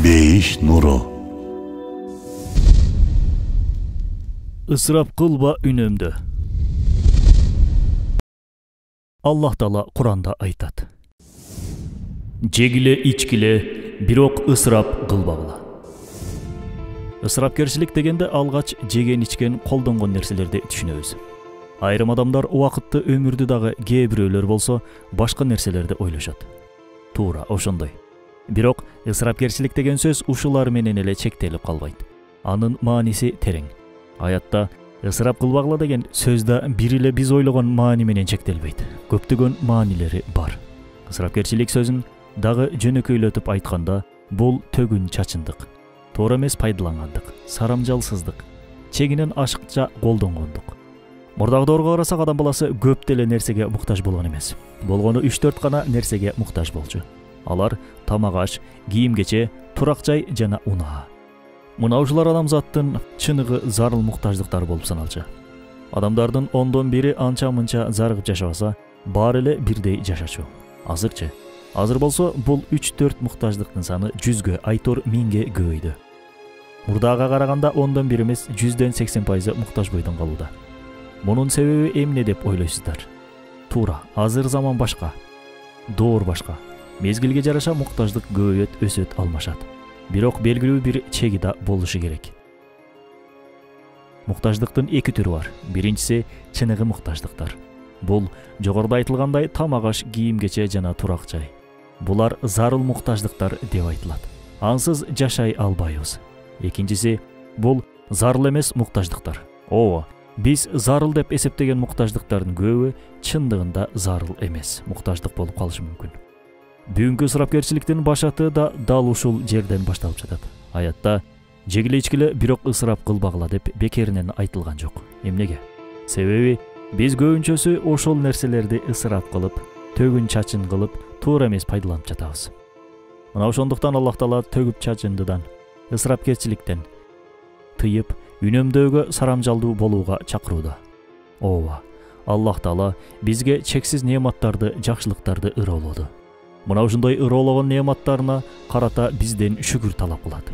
Бейиш нуру. Ысырап кылба үнөмдө. Аллах Таала Куранда айтат. Жегиле ичкиле, бирок ысырап кылбагыла. Ысырапкерчилик дегенде алгач жеген ичкен колдонгон нерселерди түшүнөбүз. Айрым адамдар убакытты өмүрдү дагы кээ бирөөлөр болсо башка нерселерди ойлошот. Туура ошондой. Бирок ысырапкерчилик деген сөз ушулар менен эле чектелип калбайт. Анын мааниси терең. Аятта ысырап кылбагыла деген сөз да бир эле биз ойлогон маани менен чектелбейт. Көптөгөн маанилери бар. Ысырапкерчилик сөзүн дагы жөнөкөйлөтүп айтканда, бул төгүн чачындык, туура эмес пайдалангандык, сарамжалсыздык, чегинен ашыкча колдонгондук. Мурдагыларга карасак адам баласы көп деле нерсеге муктаж болгон эмес. Болгону 3-4 гана нерсеге муктаж болчу. Алар тамак аш, кийим-кече, турак жай жана унаа. Мына ушулар адамзаттын чыныгы зарыл муктаждыктары болуп саналчу. Адамдардын 10дон бири анча-мынча зарыгып жашабаса, баары эле бирдей жашачу. Азырчы. Азыр болсо бул 3-4 муктаждыктын саны 100гө, айтор 1000ге көбөйдү. Мурдага караганда 10дон бир эмес 100дөн 80% муктаж бойдон калууда. Мунун себеби эмне деп ойлойсуздар? Туура, азыр заман башка. Доор башка. Мезгилге жараша муктаждык көбөйөт, өсөт, алмашат. Бирок белгилүү бир чеги да болушу керек. Муктаждыктын эки түрү бар. Биринчиси чыныгы муктаждыктар. Бул жогоруда айтылгандай тамак аш, кийим-кече жана турак жай. Булар зарыл муктаждыктар деп айтылат. Ансыз жашай албайбыз. Экинчиси бул зарыл эмес муктаждыктар. Биз зарыл деп эсептеген муктаждыктардын көбү чындыгында зарыл эмес муктаждык болуп калышы мүмкүн. Бүгүнкү ысырапкерчиликтин башаты да дал ушул жерден башталып жатат. Аятта жегиле ичкиле бирок ысырап кылбагыла деп бекеринен айтылган жок. Эмнеге? Себеби биз көбүнчөсү ошол нерселерди ысырап кылып, төгүн чачын кылып, туура эмес пайдаланып жатабыз. Мына ошондуктан Аллах Таала төгүп чачындыдан, ысырапкерчиликтен тыйып, үнөмдөөгө сарамжалдуу болууга чакырууда. Аллах Таала бизге чексиз неаматтарды, жакшылыктарды ыроолоду. Мына ушундай ыроологон неаматтарына карата бизден шүгүр талап кылат.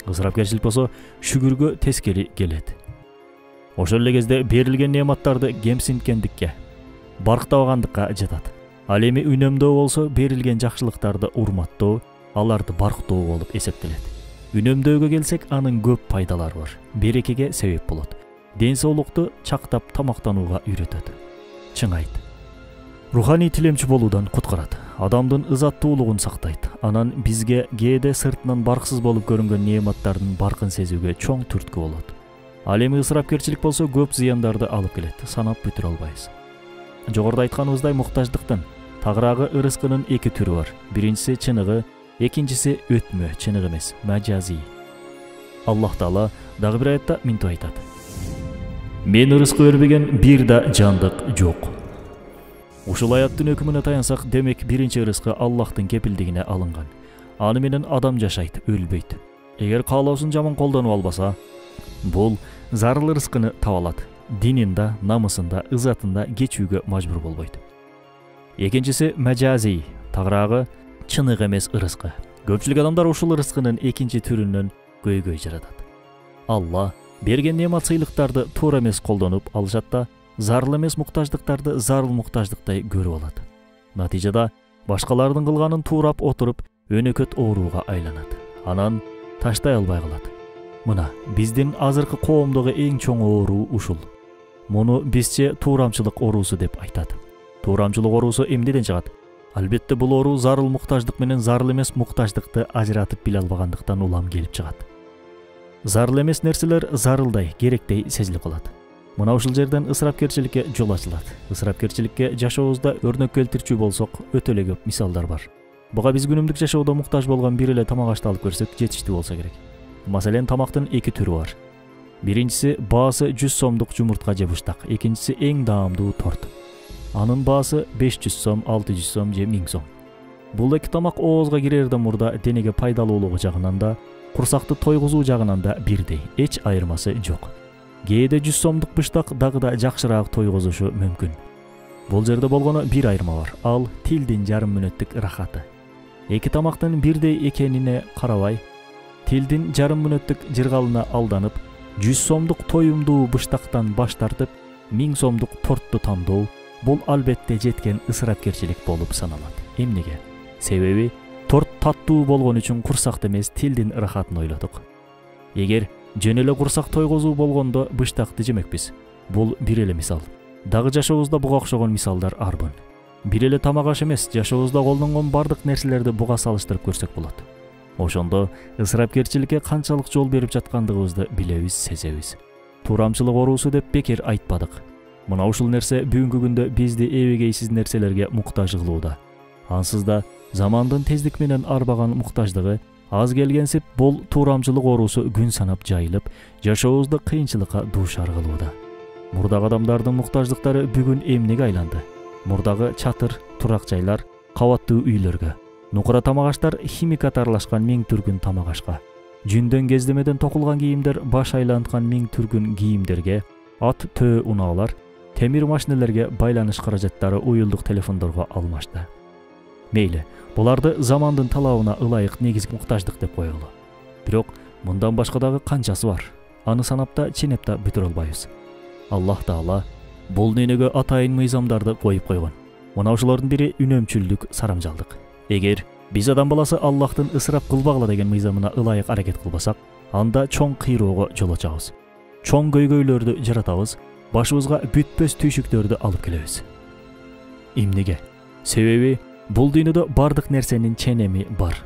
Ысырапкерчилик болсо шүгүргө тескери келет. Ошол эле кезде берилген неаматтарды кемсинткендикке, барктабагандыкка жатат. Ал эми үнөмдөө болсо берилген жакшылыктарды урматтоо, аларды барктоо болуп эсептелет. Үнөмдөөгө келсек, анын көп пайдалары бар. Берекеге себеп болот. Ден соолукту чактап тамактанууга үйрөтөт. Чың айт. Руханий тилемчи болуудан куткарат. Адамдын ызаттуулугун сактайт. Анан бизге кээде сыртынан барксыз болуп көрүнгөн неаматтардын баркын сезүүгө чоң түрткү болот. Ал эми ысырапкерчилик болсо көп зыяндарды алып келет. Санап бүтүрө албайбыз. Жогоруда айтканыбыздай муктаждыктын тагыраагы ырыскынын эки түрү бар. Биринчиси чыныгы, экинчиси өтмө, чыныгы эмес, мажази. Аллах Таала дагы бир аятта мынтип айтат. Мен ырыскы бербеген бир да жандык жок. Ушул аяттын өкүмүнө таянсак, демек биринчи ырыскы Аллахтын кепилдигине алынган. Аны менен адам жашайт, өлбөйт. Эгер каалоосун жаман колдонуп албаса, бул зарыл ырыскыны таба алат. Дининде, намысында, ызатында кечүүгө мажбур болбойт. Экинчиси мажази, тагыраагы чыныгы эмес ырыскы. Көпчүлүк адамдар ушул ырыскынын экинчи түрүнөн көйгөй жаратат. Алла берген неамат сыйлыктарды туура эмес колдонуп алышат да, зарыл эмес муктаждыктарды зарыл муктаждыктай көрүп алат. Натыйжада башкалардын кылганын туурап отуруп, өнөкөт оорууга айланат. Анан таштай албай калат. Мына биздин азыркы коомдогу эң чоң ооруу ушул. Муну бизче туурамчылык оорусу деп айтат. Туурамчылык оорусу эмнеден чыгат? Албетте бул оору зарыл муктаждык менен зарыл эмес муктаждыкты ажыратып биле албагандыктан улам келип чыгат. Зарыл эмес нерселер зарылдай, керектей сезилип калат. Мына ушул жерден ысырапкерчиликке жол ачылат. Ысырапкерчиликке жашообузда өрнөк келтирчү болсок, өтө эле көп мисалдар бар. Буга биз күнүмдүк жашоодо муктаж болгон бир эле тамак ашты алып көрсөк жетиштүү болсо керек. Маселен, тамактын эки түрү бар. Биринчиси баасы 100 сомдук жумуртка же буштак, экинчиси эң даамдуу торт. Анын баасы 500 сом, 600 сом же 1000 сом. Бул эки тамак оозго кирерден мурда денеге пайдалуулугу жагынан да, курсакты тойгузуу жагынан да бирдей, эч айырмасы жок. Кээде 100 сомдук буштак дагы да жакшыраак тойгузушу мүмкүн. Бул жерде болгону бир айырма бар. Ал тилдин жарым мүнөттүк рахаты. Эки тамактын бирдей экенине карабай, тилдин жарым мүнөттүк жыргалына алданып, 100 сомдук тоюмдуу быштактан баш тартып, 1000 сомдук тортту тандоо бул албетте жеткен ысырапкерчилик болуп саналат. Эмнеге? Себеби торт таттуу болгон үчүн курсакты эмес, тилдин ырахатын ойлодук. Эгер жөн эле курсак тойгозуу болгондо быштакты жемекпиз. Бул бир эле мисал. Дагы жашообузда буга окшогон мисалдар арбын. Бир эле тамак аш эмес, жашообузда колдонгон бардык нерселерди буга салыштырып көрсөк болот. Ошондо ысырапкерчиликке канчалык жол берип жаткандыгыбызды билебиз, сезебиз. Туурамчылык оорусу деп бекер айтпадык. Мына ушул нерсе бүгүнкү күндө бизди эбегейсиз нерселерге муктаж кылууда. Ансыз да замандын тездик менен арбаган муктаждыгы аз келгенсип бул туурамчылык оорусу күн санап жайылып, жашообузду кыйынчылыкка дуушар кылууда. Мурдагы адамдардын муктаждыктары бүгүн эмнеге айланды? Мурдагы чатыр, турак жайлар, кабаттуу үйлөргө, нукура тамак-аштар химикат аралашкан 1000 түркүн тамак-ашка, жүндөн кездемеден токулган кийимдер баш айланткан 1000 түркүн кийимдерге, ат төө унаалар, темир машинелерге байланыш каражаттары уюлдук телефондорго алмашты. Мейли, буларды замандын талабына ылайык негизги муктаждык деп коелу. Бирок мындан башка дагы канчасы бар. Аны санапта, ченепта бүтүрө албайбыз. Аллах Таала бул дүйнөгө атайын мыйзамдарды коюп койгон. Мына ошолордун бири үнөмчүлдүк, сарамжалдык. Эгер биз адам баласы Аллахтын ысырап кылбагыла деген мыйзамына ылайык аракет кылбасак, анда чоң кыйроого жол ачабыз. Чоң көйгөйлөрдү жаратабыз, башыбызга бүтпөс түйшүктөрдү алып келебиз. Эмнеге? Себеби бул дүйнөдө бардык нерсенин ченеми бар.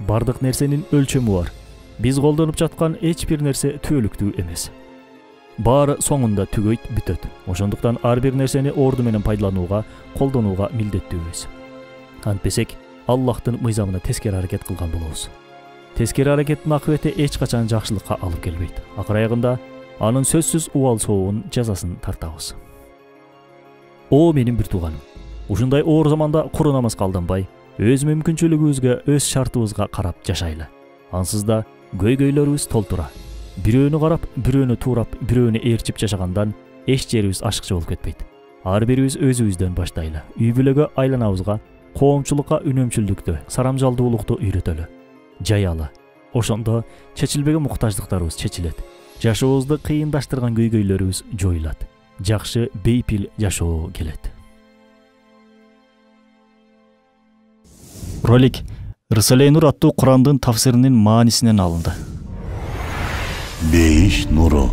Бардык нерсенин өлчөмү бар. Биз колдонуп жаткан эч бир нерсе түбөлүктүү эмес. Баары соңунда түгөйт, бүтөт. Ошондуктан ар бир нерсени орду менен пайдаланууга, колдонууга милдеттүүбүз. Антпесек, Аллахтын мыйзамына тескери аракет кылган болобуз. Тескери аракеттин акыбети эч качан жакшылыкка алып келбейт. Акыр аягында анын сөзсүз убал сообун, жазасын тартабыз. О менин бир тууганым, ушундай оор заманда куру намазга алданбай, өз мүмкүнчүлүгүбүзгө, өз шартыбызга карап жашайлы. Ансыз да көйгөйлөрүбүз толтура. Бирөөнү карап, бирөөнү туурап, бирөөнү ээрчип жашагандан эч жерибиз ашыкчы болуп кетпейт. Ар бирибиз өзүбүздөн баштайлы. Үй бүлөгө, айланабызга, коомчулукка үнөмчүлдүктү, сарамжалдуулукту үйрөтөлү. Жаялы. Ошондо чечилбеген муктаждыктарыбыз чечилет. Жашообузду кыйындаштырган көйгөйлөрүбүз жоюлат. Жакшы, бейпил жашоо келет. Ролик Рисале Нур аттуу Курандын тафсиринин маанисинен алынды. Бейиш нуру.